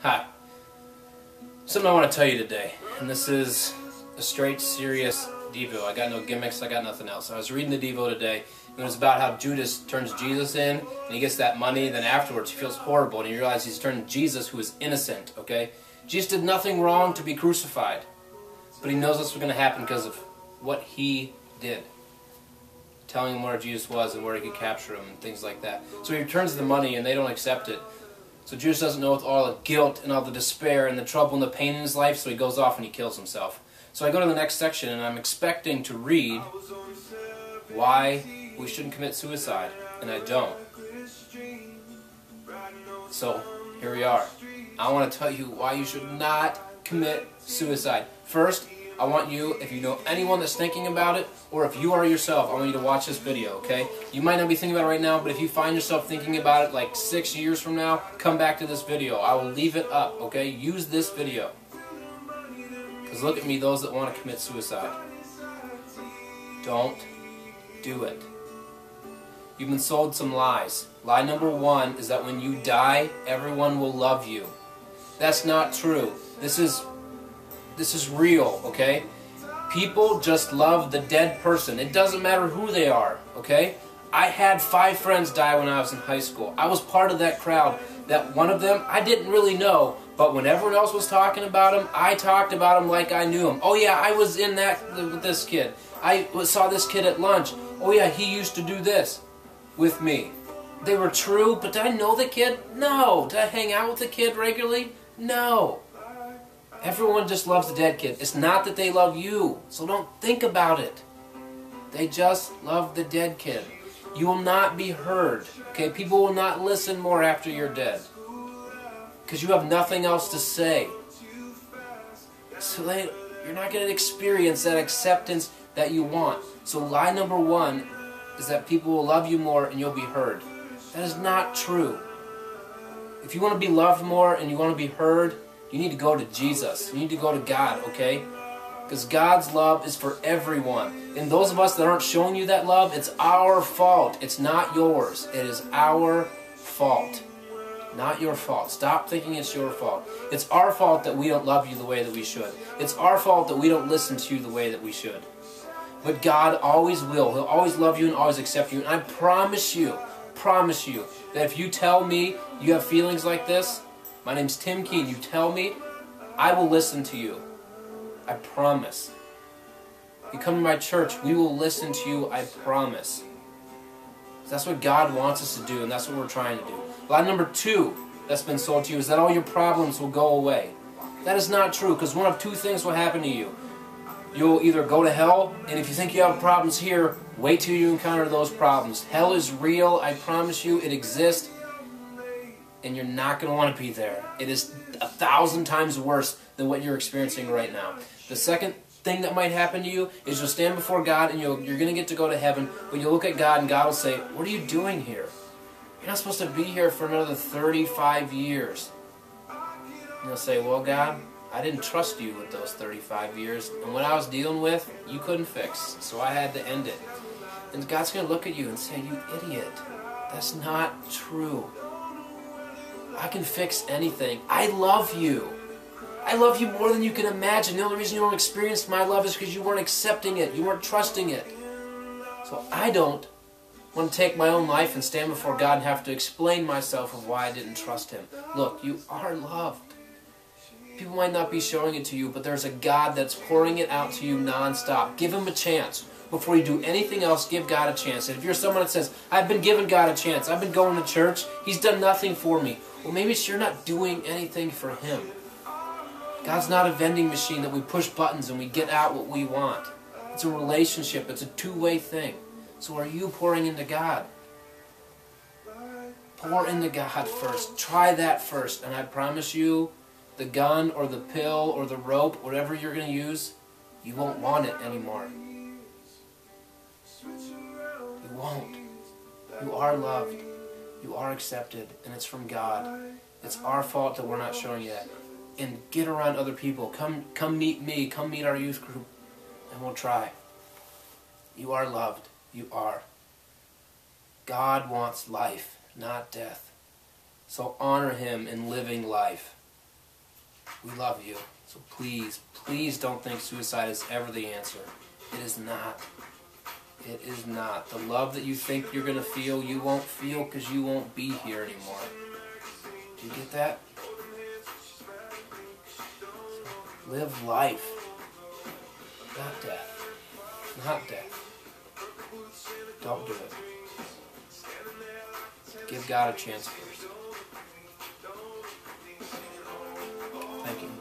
Hi. Something I want to tell you today, and this is a straight, serious Devo. I got no gimmicks, I got nothing else. I was reading the Devo today, and it was about how Judas turns Jesus in, and he gets that money, and then afterwards he feels horrible, and he realizes he's turned Jesus, who is innocent, okay? Jesus did nothing wrong to be crucified, but he knows this was going to happen because of what he did. Telling him where Jesus was and where he could capture him and things like that. So he returns the money, and they don't accept it. So Judas doesn't know, with all the guilt and all the despair and the trouble and the pain in his life, so he goes off and he kills himself. So I go to the next section, and I'm expecting to read why we shouldn't commit suicide, and I don't. So here we are. I want to tell you why you should not commit suicide. First, I want you, if you know anyone that's thinking about it, or if you are yourself, I want you to watch this video, okay? You might not be thinking about it right now, but if you find yourself thinking about it like 6 years from now, come back to this video. I will leave it up, okay? Use this video. Because look at me, those that want to commit suicide. Don't do it. You've been sold some lies. Lie number 1 is that when you die, everyone will love you. That's not true. This is real, okay? People just love the dead person. It doesn't matter who they are, okay? I had 5 friends die when I was in high school. I was part of that crowd. That one of them, I didn't really know, but when everyone else was talking about him, I talked about him like I knew him. Oh yeah, I was in that with this kid. I saw this kid at lunch. Oh yeah, he used to do this with me. They were true, but did I know the kid? No. Did I hang out with the kid regularly? No. Everyone just loves the dead kid. It's not that they love you, so don't think about it. They just love the dead kid. You will not be heard, okay? People will not listen more after you're dead because you have nothing else to say. So you're not going to experience that acceptance that you want. So lie number 1 is that people will love you more and you'll be heard. That is not true. If you want to be loved more and you want to be heard, you need to go to Jesus. You need to go to God, okay? Because God's love is for everyone. And those of us that aren't showing you that love, it's our fault. It's not yours. It is our fault. Not your fault. Stop thinking it's your fault. It's our fault that we don't love you the way that we should. It's our fault that we don't listen to you the way that we should. But God always will. He'll always love you and always accept you. And I promise you, that if you tell me you have feelings like this, my name's Tim Keene, you tell me, I will listen to you. I promise. You come to my church, we will listen to you, I promise. That's what God wants us to do, and that's what we're trying to do. Lie number 2 that's been sold to you is that all your problems will go away. That is not true, because one of 2 things will happen to you. You'll either go to hell, and if you think you have problems here, wait till you encounter those problems. Hell is real, I promise you, it exists, and you're not going to want to be there. It is 1,000 times worse than what you're experiencing right now. The second thing that might happen to you is you'll stand before God, and you're going to get to go to heaven, but you'll look at God, and God will say, what are you doing here? You're not supposed to be here for another 35 years. And you'll say, well, God, I didn't trust you with those 35 years, and what I was dealing with, you couldn't fix, so I had to end it. And God's going to look at you and say, you idiot, that's not true. I can fix anything. I love you. I love you more than you can imagine. The only reason you don't experience my love is because you weren't accepting it. You weren't trusting it. So I don't want to take my own life and stand before God and have to explain myself of why I didn't trust Him. Look, you are loved. People might not be showing it to you, but there's a God that's pouring it out to you nonstop. Give Him a chance. Before you do anything else, give God a chance. And if you're someone that says, I've been giving God a chance, I've been going to church, He's done nothing for me. Well, maybe it's you're not doing anything for Him. God's not a vending machine that we push buttons and we get out what we want. It's a relationship. It's a two-way thing. So are you pouring into God? Pour into God first. Try that first. And I promise you, the gun or the pill or the rope, whatever you're going to use, you won't want it anymore. You won't. You are loved. You are accepted. And it's from God. It's our fault that we're not showing you that. And get around other people. Come meet me. Come meet our youth group. And we'll try. You are loved. You are. God wants life, not death. So honor Him in living life. We love you. So please, please don't think suicide is ever the answer. It is not. It is not. The love that you think you're going to feel, you won't feel because you won't be here anymore. Do you get that? Live life. Not death. Not death. Don't do it. Give God a chance first. Thank you.